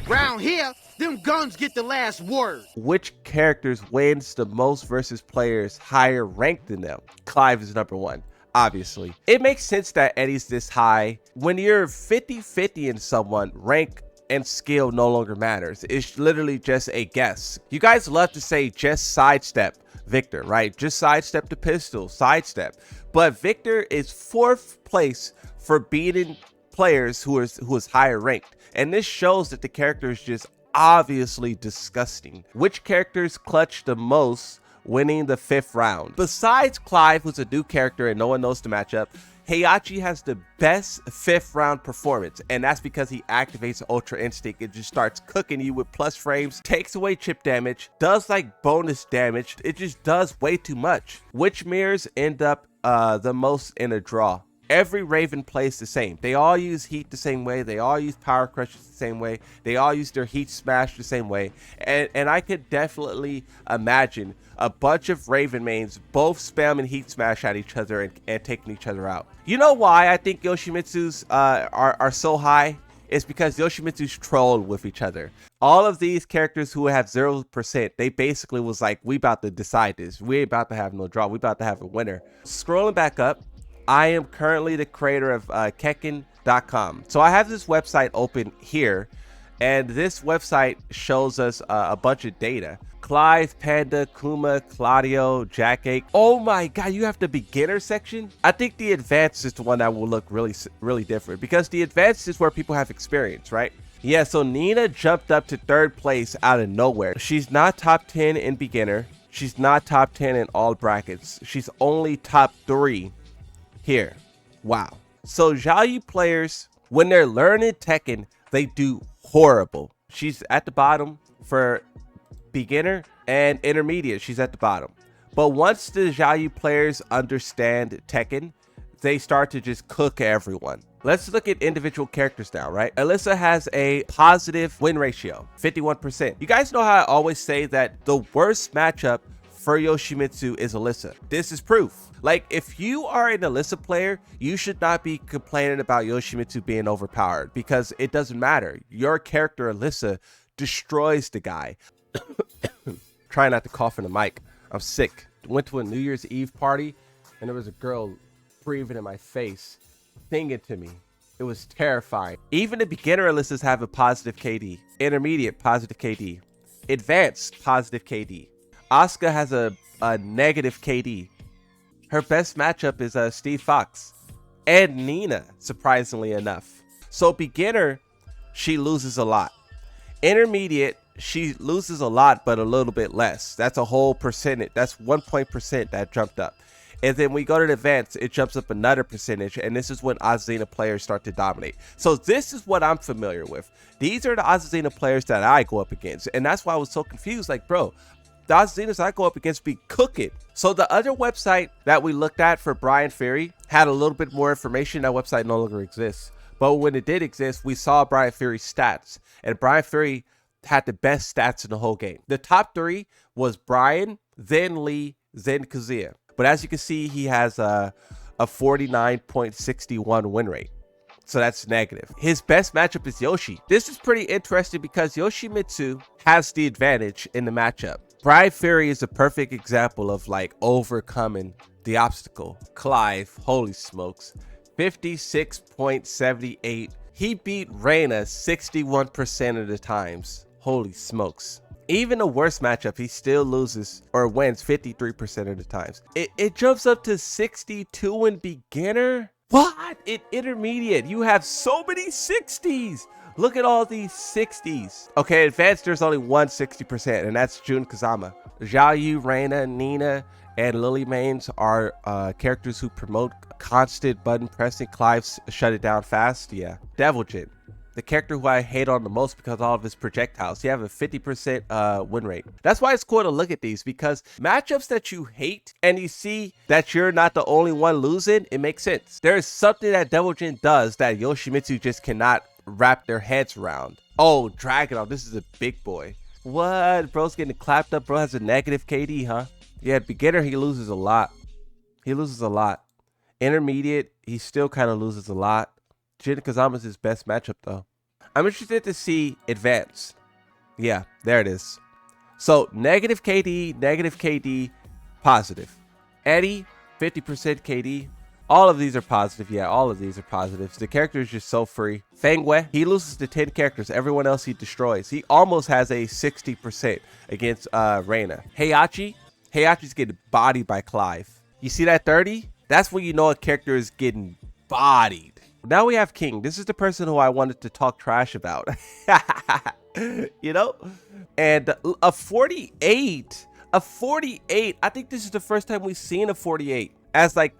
Round here, them guns get the last word. Which characters wins the most versus players higher ranked than them? Clive is number one. Obviously, it makes sense that Eddie's this high. When you're 50-50 in someone, rank and skill no longer matters. It's literally just a guess. You guys love to say just sidestep Victor, right? Just sidestep the pistol, sidestep. But Victor is 4th place for beating players who is higher ranked. And this shows that the character is just obviously disgusting. Which characters clutch the most winning the 5th round? Besides Clive, who's a new character and no one knows the matchup, Heihachi has the best 5th round performance, and that's because he activates Ultra Instinct. It just starts cooking you with plus frames, takes away chip damage, does like bonus damage. It just does way too much. Which mirrors end up the most in a draw? Every Raven plays the same. They all use heat the same way. They all use power crushes the same way. They all use their heat smash the same way. And I could definitely imagine a bunch of Raven mains both spamming heat smash at each other and taking each other out. You know why I think Yoshimitsu's are so high? It's because Yoshimitsu's trolled with each other. All of these characters who have 0%, they basically was like, we about to decide this. We ain't about to have no draw. We about to have a winner. Scrolling back up, I am currently the creator of Tekken.com. So I have this website open here, and this website shows us a bunch of data. Clive, Panda, Kuma, Claudio, Jack 8. Oh my god, you have the beginner section? I think the advanced is the one that will look really different, because the advanced is where people have experience, right? Yeah, so Nina jumped up to 3rd place out of nowhere. She's not top 10 in beginner. She's not top 10 in all brackets. She's only top 3 here. Wow. So Xiaoyu players, when they're learning Tekken, they do horrible. She's at the bottom for beginner, and intermediate, she's at the bottom. But once the Xiaoyu players understand Tekken, they start to just cook everyone. Let's look at individual characters now, right? Alyssa has a positive win ratio, 51%. You guys know how I always say that the worst matchup for Yoshimitsu is Alyssa. This is proof. Like, if you are an Alyssa player, you should not be complaining about Yoshimitsu being overpowered, because it doesn't matter. Your character Alyssa destroys the guy. Try not to cough in the mic. I'm sick. Went to a New Year's Eve party, and there was a girl breathing in my face, singing to me. It was terrifying. Even the beginner Alyssas have a positive KD. Intermediate, positive KD. Advanced, positive KD. Asuka has a negative KD. Her best matchup is Steve Fox and Nina, surprisingly enough. So beginner, she loses a lot. Intermediate, she loses a lot, but a little bit less. That's a whole percentage. That's 1% that jumped up. And then we go to the advanced, it jumps up another percentage, and this is when Azazina players start to dominate. So this is what I'm familiar with. These are the Azazina players that I go up against, and that's why I was so confused. Like, bro, the Azazinas I go up against be cooking. So the other website that we looked at for Brian Fury had a little bit more information. That website no longer exists. But when it did exist, we saw Brian Fury's stats, and Brian Fury had the best stats in the whole game. The top 3 was Brian, then Lee, then Kazuya. But as you can see, he has a 49.61 win rate. So that's negative. His best matchup is Yoshi. This is pretty interesting because Yoshimitsu has the advantage in the matchup. Brian Fury is a perfect example of like overcoming the obstacle. Clive, holy smokes, 56.78. He beat Reina 61% of the times. Holy smokes. Even the worst matchup, he still loses or wins 53% of the times. It jumps up to 62 in beginner. What? In intermediate, you have so many 60s. Look at all these 60s. Okay, advanced, there's only one 60%, and that's Jun Kazama. Xiaoyu, Reina, Nina, and Lily Mains are characters who promote constant button pressing. Clive shut it down fast. Yeah. Devil Jin, the character who I hate on the most because of all of his projectiles. You have a 50% win rate. That's why it's cool to look at these, because matchups that you hate and you see that you're not the only one losing, it makes sense. There's something that Devil Jin does that Yoshimitsu just cannot wrap their heads around. Oh, Dragunov, this is a big boy. What? Bro's getting clapped up. Bro has a negative KD, huh? Yeah, beginner, he loses a lot. He loses a lot. Intermediate, he still kind of loses a lot. Jin Kazama's his best matchup, though. I'm interested to see advanced. Yeah, there it is. So negative KD, positive. Eddie, 50% KD. All of these are positive. Yeah, all of these are positives. The character is just so free. Fengwei, he loses to 10 characters. Everyone else he destroys. He almost has a 60% against Reina. Heihachi's getting bodied by Clive. You see that 30? That's when you know a character is getting bodied. Now we have King. This is the person who I wanted to talk trash about. You know? And a 48. A 48. I think this is the first time we've seen a 48 as like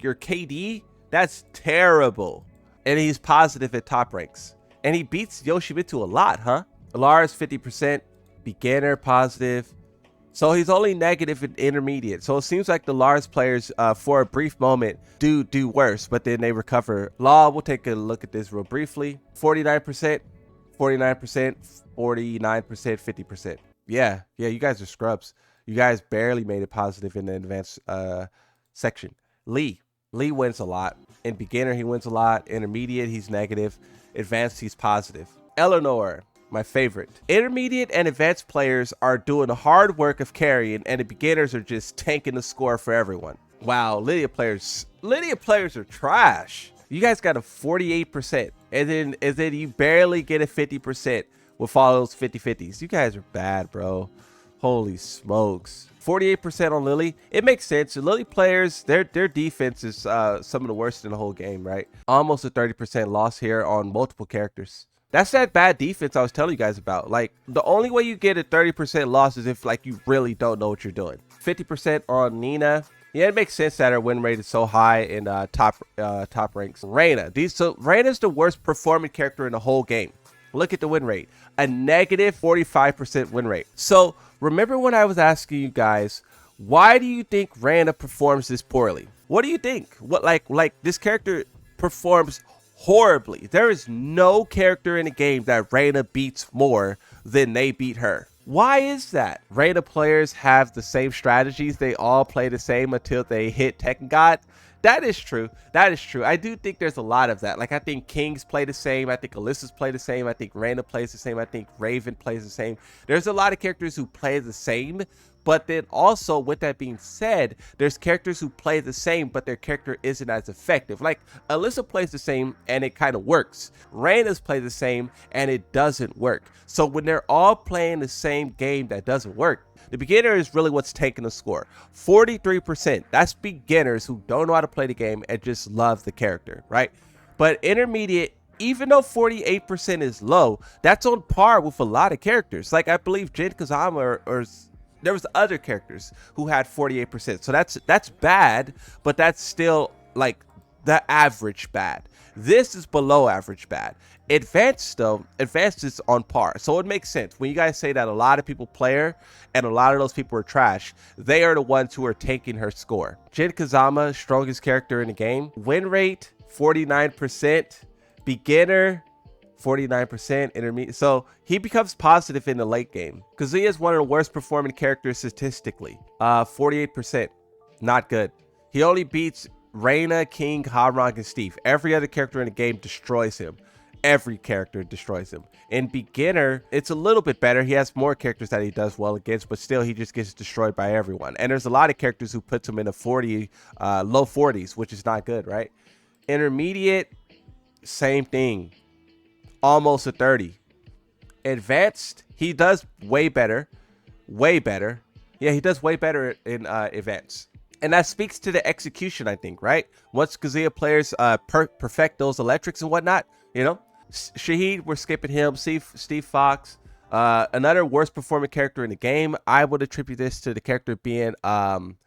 your KD. That's terrible. And he's positive at top ranks. And he beats Yoshimitsu a lot, huh? Lars 50%, beginner positive. So he's only negative in intermediate. So it seems like the Lars players, for a brief moment, do worse, but then they recover. Law, we'll take a look at this real briefly. 49%, 49%, 49%, 50%. Yeah, you guys are scrubs. You guys barely made it positive in the advanced section. Lee wins a lot. In beginner, he wins a lot. Intermediate, he's negative. Advanced, he's positive. Eleanor, my favorite. Intermediate and advanced players are doing the hard work of carrying, and the beginners are just tanking the score for everyone. Wow, Lydia players are trash. You guys got a 48%, and then you barely get a 50% with all those 50-50s. You guys are bad, bro. Holy smokes. 48% on Lily. It makes sense. The Lily players, their defense is some of the worst in the whole game, right? Almost a 30% loss here on multiple characters. That's that bad defense I was telling you guys about. Like, the only way you get a 30% loss is if, like, you really don't know what you're doing. 50% on Nina. Yeah, it makes sense that her win rate is so high in top ranks. Reina. Reina's the worst performing character in the whole game. Look at the win rate. A negative 45% win rate. So, remember when I was asking you guys, why do you think Reina performs this poorly? What do you think? What like this character performs horribly. There is no character in the game that Reina beats more than they beat her. Why is that? Reina players have the same strategies. They all play the same until they hit Tekken God. That is true. That is true. I do think there's a lot of that. Like, I think Kings play the same. I think Alyssa's play the same. I think Reina plays the same. I think Raven plays the same. There's a lot of characters who play the same. But then also, with that being said, there's characters who play the same, but their character isn't as effective. Like, Alyssa plays the same, and it kind of works. Reina's play the same, and it doesn't work. So when they're all playing the same game that doesn't work, the beginner is really what's taking the score. 43%. That's beginners who don't know how to play the game and just love the character, right? But intermediate, even though 48% is low, that's on par with a lot of characters. Like, I believe Jin Kazama or there was other characters who had 48%. So that's bad, but that's still like the average bad. This is below average bad. Advanced though, advanced is on par. So it makes sense. When you guys say that a lot of people play her and a lot of those people are trash, they are the ones who are taking her score. Jin Kazama, strongest character in the game. Win rate, 49%. Beginner, 49%. Intermediate. So he becomes positive in the late game because he is one of the worst performing characters statistically. 48%. Not good. He only beats Reina, King, Hamrong, and Steve. Every other character in the game destroys him. Every character destroys him. In beginner, it's a little bit better. He has more characters that he does well against, but still he just gets destroyed by everyone. And there's a lot of characters who puts him in the low 40s, which is not good, right? Intermediate, same thing. Almost a 30. Advanced, he does way better. Way better. Yeah, he does way better in advanced. And that speaks to the execution, I think, right? Once Kazuya players perfect those electrics and whatnot, you know? Shahid, we're skipping him. Steve Fox, another worst performing character in the game. I would attribute this to the character being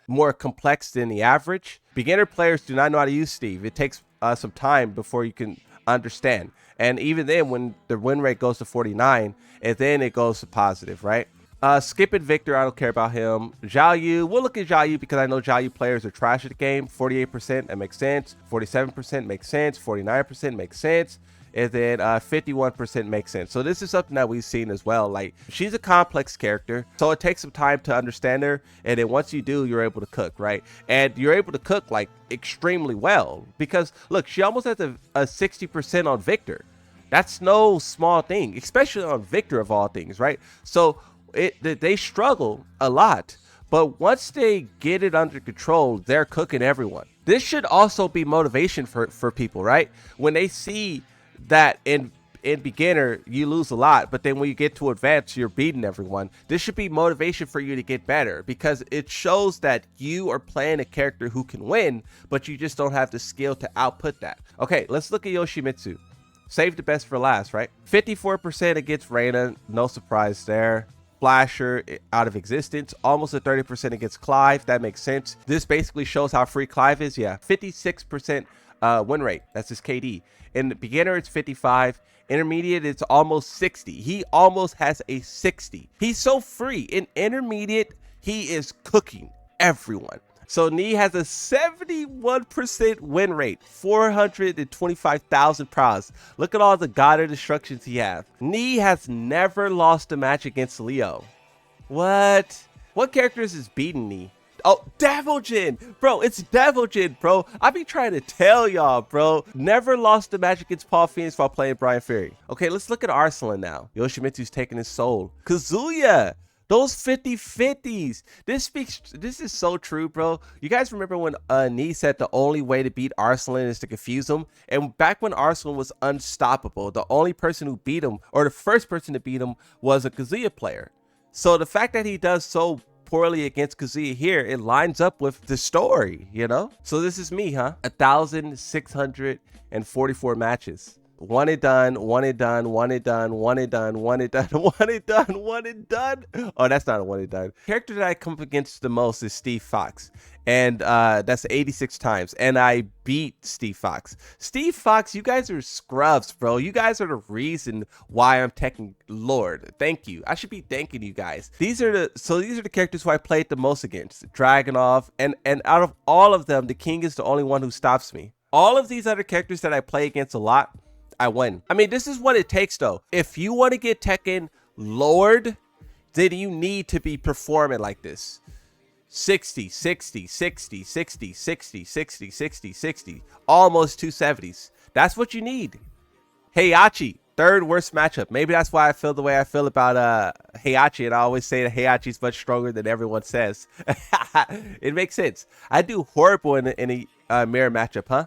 more complex than the average. Beginner players do not know how to use Steve. It takes some time before you can understand. And even then, when the win rate goes to 49, and then it goes to positive, right? Skipping Victor, I don't care about him. Zhao Yu, we'll look at Zhao Yu because I know Zhao Yu players are trash at the game. 48%, that makes sense. 47% makes sense. 49% makes sense. And then 51% makes sense. So this is something that we've seen as well. Like, she's a complex character, so it takes some time to understand her. And then once you do, you're able to cook, right? And you're able to cook like extremely well because look, she almost has a 60% on Victor. That's no small thing, especially on Victor of all things, right? So they struggle a lot, but once they get it under control, they're cooking everyone. This should also be motivation for people, right? When they see that in beginner you lose a lot, but then when you get to advanced you're beating everyone, this should be motivation for you to get better, because it shows that you are playing a character who can win, but you just don't have the skill to output that. Okay, let's look at Yoshimitsu. Save the best for last, right? 54% against Reina, no surprise there. Flasher out of existence, almost a 30% against Clive. That makes sense. This basically shows how free Clive is. Yeah, 56% win rate. That's his KD. In the beginner, it's 55. Intermediate, it's almost 60. He almost has a 60. He's so free. In intermediate, he is cooking everyone. So Knee has a 71% win rate, 425,000 prowess. Look at all the God of Destructions he has. Knee has never lost a match against Leo. What? What characters is beating Knee? Oh, Deviljin! Bro, it's Deviljin, bro. I be trying to tell y'all, bro. Never lost a match against Paul Phoenix while playing Brian Fury. Okay, let's look at Arslan now. Yoshimitsu's taking his soul. Kazuya! Those 50-50s. This is so true, bro. You guys remember when Nee said the only way to beat Arslan is to confuse him? And back when Arslan was unstoppable, the only person who beat him, or the first person to beat him, was a Kazuya player. So the fact that he does so poorly against Kazuya here, it lines up with the story, you know? So this is me, huh? 1,644 matches. One and done, one and done, one and done, one and done, one and done, one and done, one and done. Oh, that's not a one and done. Character that I come up against the most is Steve Fox. And that's 86 times. And I beat Steve Fox. Steve Fox, you guys are scrubs, bro. You guys are the reason why I'm Tekken Lord. Thank you. I should be thanking you guys. These are the characters who I played the most against. Dragunov. And out of all of them, the King is the only one who stops me. All of these other characters that I play against a lot, I win. I mean, this is what it takes though. If you want to get Tekken Lord, then you need to be performing like this. 60, 60, 60, 60, 60, 60, 60, 60, almost 270s. That's what you need. Heihachi, third worst matchup. Maybe that's why I feel the way I feel about Heihachi, and I always say that Heihachi's much stronger than everyone says. It makes sense. I do horrible in a mirror matchup, huh?